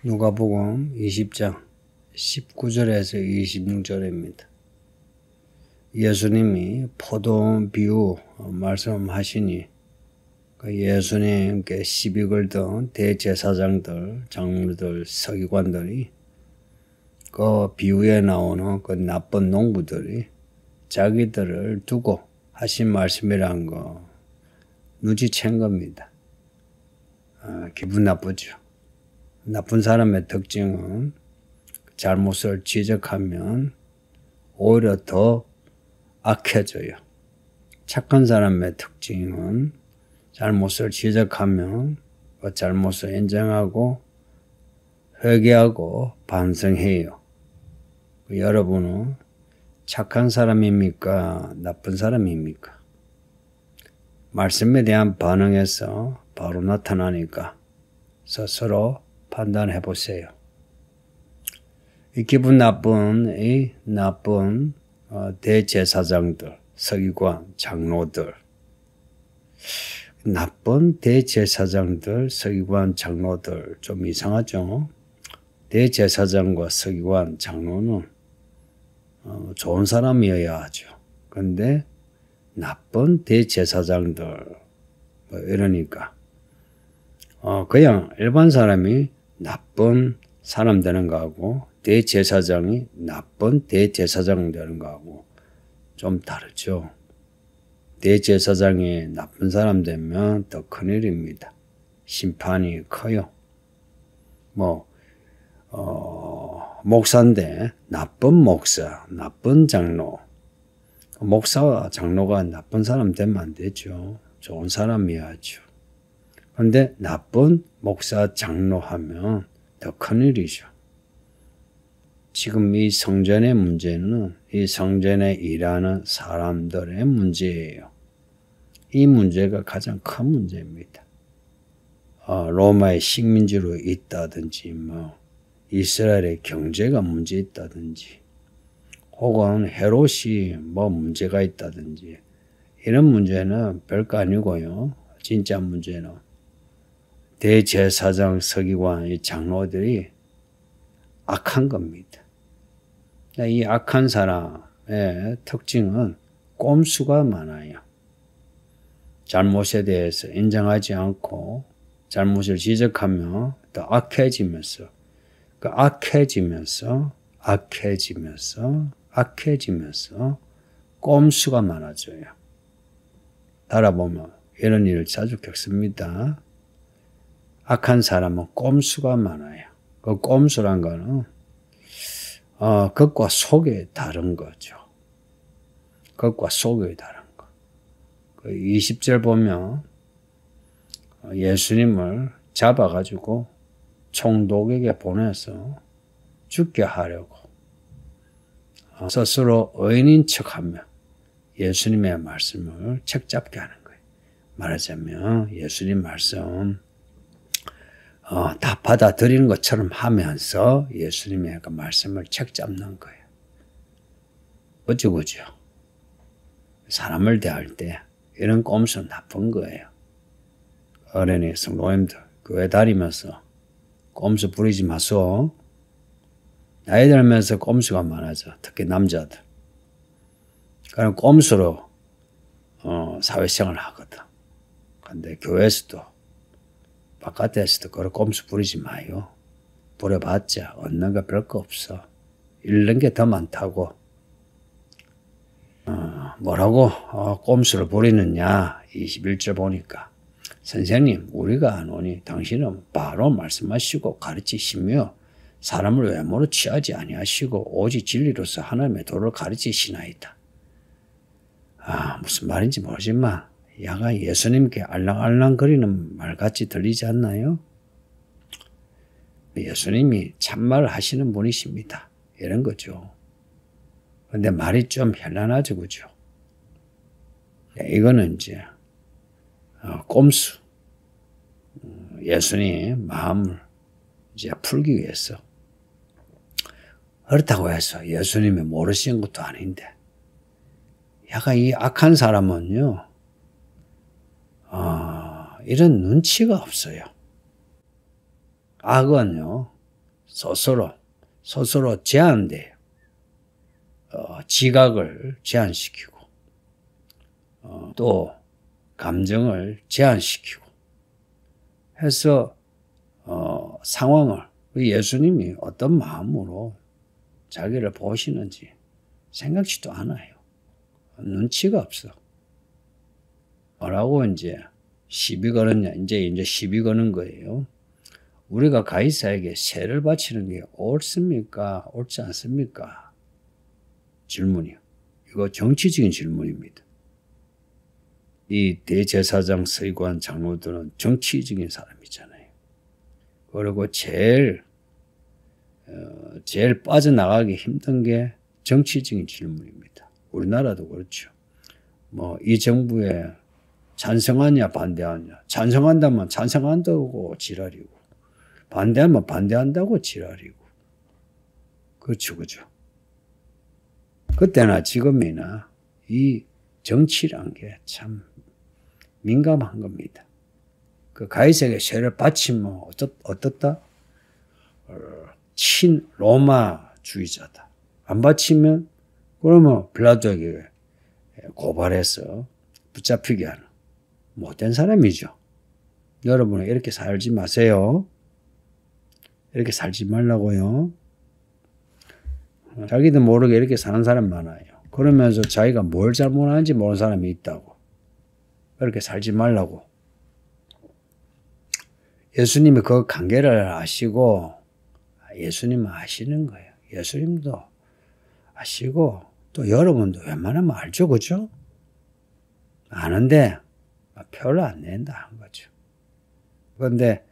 누가복음 20장 19절에서 26절입니다. 예수님이 포도원 비유 말씀하시니 예수님께 시비 걸던 대제사장들, 장로들, 서기관들이 그 비유에 나오는 그 나쁜 농부들이 자기들을 두고 하신 말씀이란 거 눈치챈 겁니다. 기분 나쁘죠. 나쁜 사람의 특징은 잘못을 지적하면 오히려 더 악해져요. 착한 사람의 특징은 잘못을 지적하면 그 잘못을 인정하고 회개하고 반성해요. 여러분은 착한 사람입니까? 나쁜 사람입니까? 말씀에 대한 반응에서 바로 나타나니까 스스로 판단해 보세요. 이 기분 나쁜 대제사장들, 서기관, 장로들, 나쁜 대제사장들, 서기관, 장로들 좀 이상하죠? 대제사장과 서기관, 장로는 좋은 사람이어야 하죠. 그런데 나쁜 대제사장들 이러니까 그냥 일반 사람이 나쁜 사람 되는 거하고 대제사장이 나쁜 대제사장 되는 거하고 좀 다르죠. 대제사장이 나쁜 사람 되면 더 큰일입니다. 심판이 커요. 목사인데 나쁜 목사, 나쁜 장로. 목사와 장로가 나쁜 사람 되면 안 되죠. 좋은 사람이야죠. 그런데 나쁜 목사, 장로 하면 더 큰일이죠. 지금 이 성전의 문제는 이 성전에 일하는 사람들의 문제예요. 이 문제가 가장 큰 문제입니다. 로마의 식민지로 있다든지 이스라엘의 경제가 문제 있다든지 혹은 헤롯이 문제가 있다든지 이런 문제는 별거 아니고요. 진짜 문제는 대제사장, 서기관, 이 장로들이 악한 겁니다. 이 악한 사람의 특징은 꼼수가 많아요. 잘못에 대해서 인정하지 않고 잘못을 지적하며 더 악해지면서 악해지면서 꼼수가 많아져요. 살아보면 이런 일을 자주 겪습니다. 악한 사람은 꼼수가 많아요. 그 꼼수란 거는 겉과 속이 다른 거죠. 겉과 속이 다른 거. 그 20절 보면 예수님을 잡아가지고 총독에게 보내서 죽게 하려고 스스로 의인인 척하며 예수님의 말씀을 책잡게 하는 거예요. 말하자면 예수님 말씀 다 받아들이는 것처럼 하면서 예수님의 그 말씀을 책잡는 거예요. 어쩌고죠? 사람을 대할 때 이런 꼼수는 나쁜 거예요. 어린이 성도님들 교회 다니면서 꼼수 부리지 마소. 나이 들면서 꼼수가 많아져. 특히 남자들. 그런 꼼수로 사회생활을 하거든. 근데 교회에서도 바깥에서도 그런 꼼수 부리지 마요. 부려봤자 얻는 거 별거 없어. 잃는 게 더 많다고. 뭐라고 꼼수를 부리느냐. 21절 보니까 선생님 우리가 아노니 당신은 바로 말씀하시고 가르치시며 사람을 외모로 취하지 아니하시고 오직 진리로서 하나님의 도를 가르치시나이다. 무슨 말인지 모르지만 약간 예수님께 알랑알랑거리는 말같이 들리지 않나요? 예수님이 참말을 하시는 분이십니다. 이런 거죠. 근데 말이 좀 현란하죠, 그죠? 이거는 이제 꼼수. 예수님 마음을 이제 풀기 위해서. 그렇다고 해서 예수님이 모르시는 것도 아닌데 약간 이 악한 사람은요 이런 눈치가 없어요. 악은요, 스스로 제한돼요. 지각을 제한시키고 또 감정을 제한시키고 해서 상황을 예수님이 어떤 마음으로 자기를 보시는지 생각지도 않아요. 눈치가 없어. 뭐라고 이제 시비 거느냐? 이제 시비 거는 거예요. 우리가 가이사에게 세를 바치는 게 옳습니까? 옳지 않습니까? 질문이요. 이거 정치적인 질문입니다. 이 대제사장, 서기관, 장로들은 정치적인 사람이잖아요. 그리고 제일 빠져나가기 힘든 게 정치적인 질문입니다. 우리나라도 그렇죠. 이 정부에 찬성하냐 반대하냐. 찬성한다면 찬성한다고 지랄이고 반대하면 반대한다고 지랄이고. 그렇죠. 그때나 지금이나 이 정치란 게 참 민감한 겁니다. 그 가이사에게 세를 바치면 어떻다? 친로마주의자다. 안 바치면 그러면 빌라도에게 고발해서 붙잡히게 하는 못된 사람이죠. 여러분은 이렇게 살지 마세요. 이렇게 살지 말라고요. 자기도 모르게 이렇게 사는 사람 많아요. 그러면서 자기가 뭘 잘못하는지 모르는 사람이 있다고. 그렇게 살지 말라고. 예수님이 그 관계를 아시고 예수님은 아시는 거예요. 예수님도 아시고 또 여러분도 웬만하면 알죠. 그죠? 아는데 표를 안 낸다 한 거죠. 그런데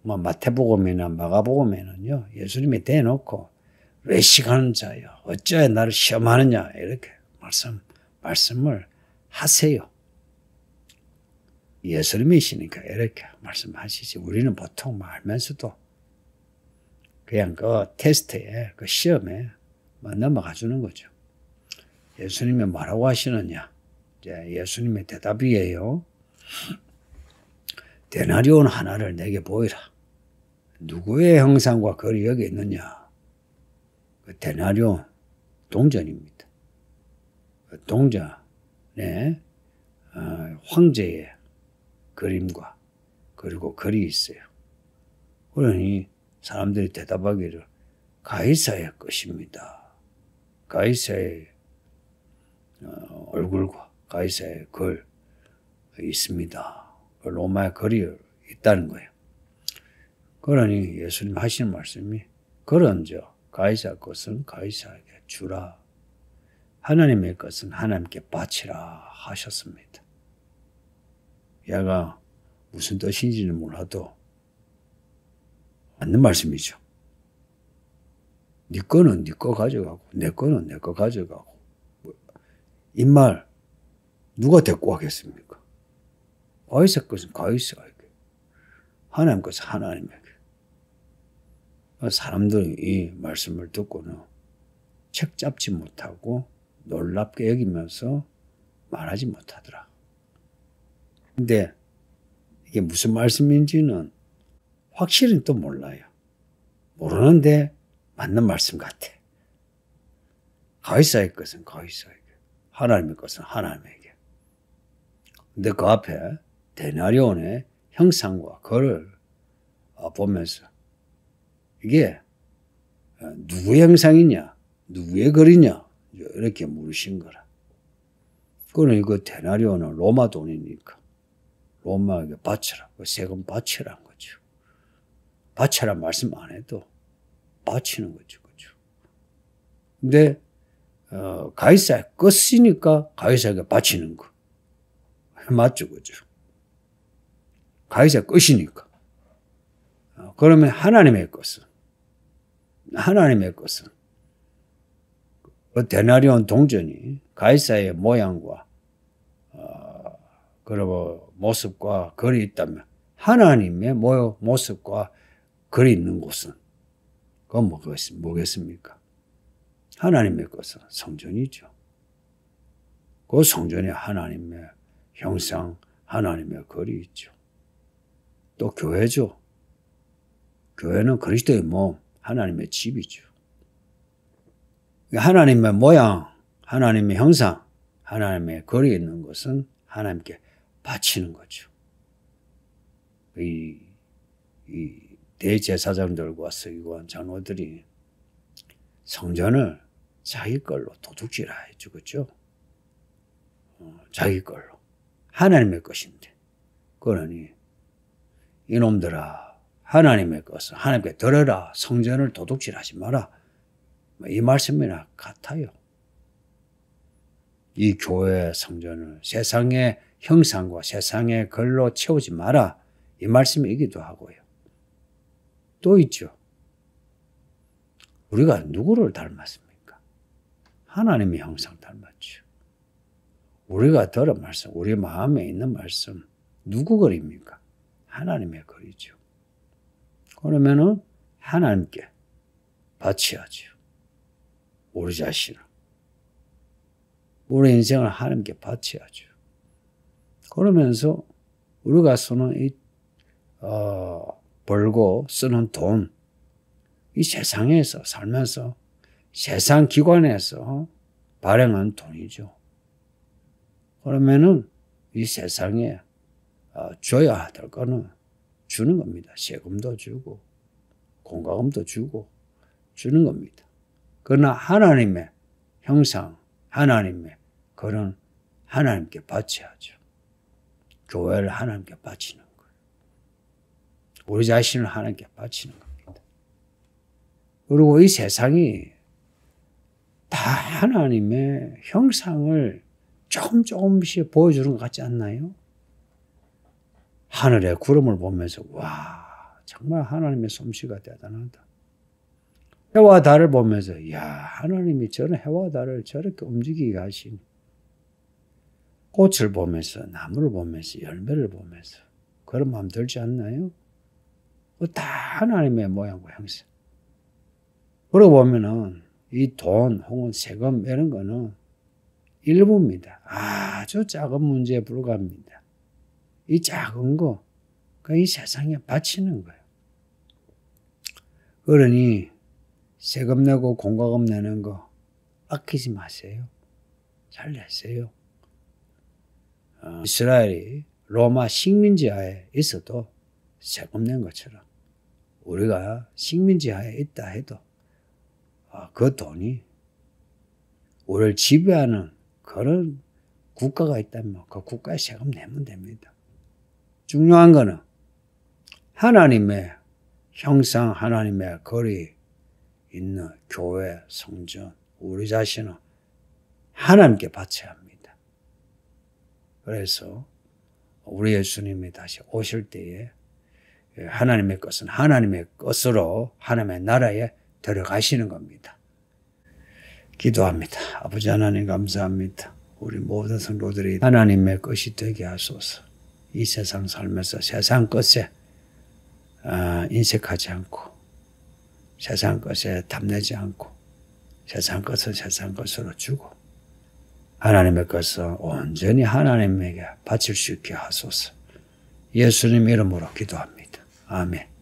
마태복음이나 마가복음에는요. 예수님이 대놓고 외식하는 자여 어찌하여 나를 시험하느냐 이렇게 말씀을 하세요. 예수님이시니까 이렇게 말씀하시지. 우리는 보통 알면서도 그냥 그 테스트에 그 시험에 넘어가 주는 거죠. 예수님이 뭐라고 하시느냐. 이제 예수님의 대답이에요. 데나리온 하나를 내게 보이라. 누구의 형상과 거리 여기 있느냐. 그 데나리온 동전입니다. 그 동전에 황제의 그림과 그리고 글이 있어요. 그러니 사람들이 대답하기를 가이사의 것입니다. 가이사의 얼굴과 가이사의 글 있습니다. 로마의 글이 있다는 거예요. 그러니 예수님 하시는 말씀이 그런저 가이사 것은 가이사에게 주라. 하나님의 것은 하나님께 바치라 하셨습니다. 얘가 무슨 뜻인지는 몰라도 맞는 말씀이죠. 네 거는 네 거 가져가고 내 거는 내 거 가져가고 이 말 누가 대꾸 하겠습니까? 가이사 것은 가이사에게 하나님 것은 하나님에게. 사람들이 이 말씀을 듣고는 책 잡지 못하고 놀랍게 여기면서 말하지 못하더라. 근데 이게 무슨 말씀인지는 확실히 또 몰라요. 모르는데 맞는 말씀 같아. 가이사의 것은 가이사에게, 하나님의 것은 하나님에게. 근데 그 앞에 데나리온의 형상과 글을 보면서 이게 누구의 형상이냐, 누구의 글이냐 이렇게 물으신 거라. 그러니 그 데나리온은 로마 돈이니까 로마에게 바쳐라. 그 세금 바치라는 거죠. 바쳐라 말씀 안 해도 바치는 거죠. 그죠? 근데 가이사의 것이니까 가이사에게 바치는 거. 맞죠? 그죠? 가이사의 것이니까. 그러면 하나님의 것은 그 데나리온 동전이 가이사의 모양과 그리고 모습과 글이 있다면 하나님의 모습과 글이 있는 곳은 그건 뭐겠습니까? 하나님의 것은 성전이죠. 그 성전에 하나님의 형상, 하나님의 글이 있죠. 또 교회죠. 교회는 그리스도의 몸, 하나님의 집이죠. 하나님의 모양, 하나님의 형상, 하나님의 거리에 있는 것은 하나님께 바치는 거죠. 이 대제사장들과 서기관 장로들이 성전을 자기 걸로 도둑질해 주겠죠. 자기 걸로. 하나님의 것인데. 그러니 이놈들아 하나님의 것을 하나님께 드려라. 성전을 도둑질하지 마라. 이 말씀이나 같아요. 이 교회 성전을 세상의 형상과 세상의 걸로 채우지 마라. 이 말씀이기도 하고요. 또 있죠. 우리가 누구를 닮았습니까? 하나님의 형상 닮았죠. 우리가 들은 말씀, 우리 마음에 있는 말씀 누구 글입니까? 하나님의 글이죠. 그러면은 하나님께 바쳐야죠. 우리 자신을. 우리 인생을 하나님께 바쳐야죠. 그러면서 우리가 쓰는 벌고 쓰는 돈, 이 세상에서 살면서 세상 기관에서 발행한 돈이죠. 그러면은 이 세상에 줘야 될 거는 주는 겁니다. 세금도 주고 공과금도 주고 주는 겁니다. 그러나 하나님의 형상, 하나님의 그런 하나님께 바쳐야죠. 교회를 하나님께 바치는 거예요. 우리 자신을 하나님께 바치는 겁니다. 그리고 이 세상이 다 하나님의 형상을 조금씩 보여주는 것 같지 않나요? 하늘의 구름을 보면서 와 정말 하나님의 솜씨가 대단하다. 해와 달을 보면서 야 하나님이 저런 해와 달을 저렇게 움직이게 하시니. 꽃을 보면서 나무를 보면서 열매를 보면서 그런 마음 들지 않나요? 다 하나님의 모양과 형상. 그러고 보면은 이 돈 혹은 세금 이런 거는 일부입니다. 아주 작은 문제에 불과합니다. 이 작은 거, 이 세상에 바치는 거예요. 그러니 세금 내고 공과금 내는 거 아끼지 마세요. 잘 내세요. 이스라엘이 로마 식민지하에 있어도 세금 낸 것처럼 우리가 식민지하에 있다 해도 그 돈이 우리를 지배하는 그런 국가가 있다면 그 국가에 세금 내면 됩니다. 중요한 거는 하나님의 형상, 하나님의 거리 있는 교회, 성전, 우리 자신은 하나님께 바쳐야 합니다. 그래서 우리 예수님이 다시 오실 때에 하나님의 것은 하나님의 것으로 하나님의 나라에 들어가시는 겁니다. 기도합니다. 아버지 하나님 감사합니다. 우리 모든 성도들이 하나님의 것이 되게 하소서. 이 세상 살면서 세상 것에 인색하지 않고 세상 것에 탐내지 않고 세상 것은 세상 것으로 주고 하나님의 것은 온전히 하나님에게 바칠 수 있게 하소서. 예수님 이름으로 기도합니다. 아멘.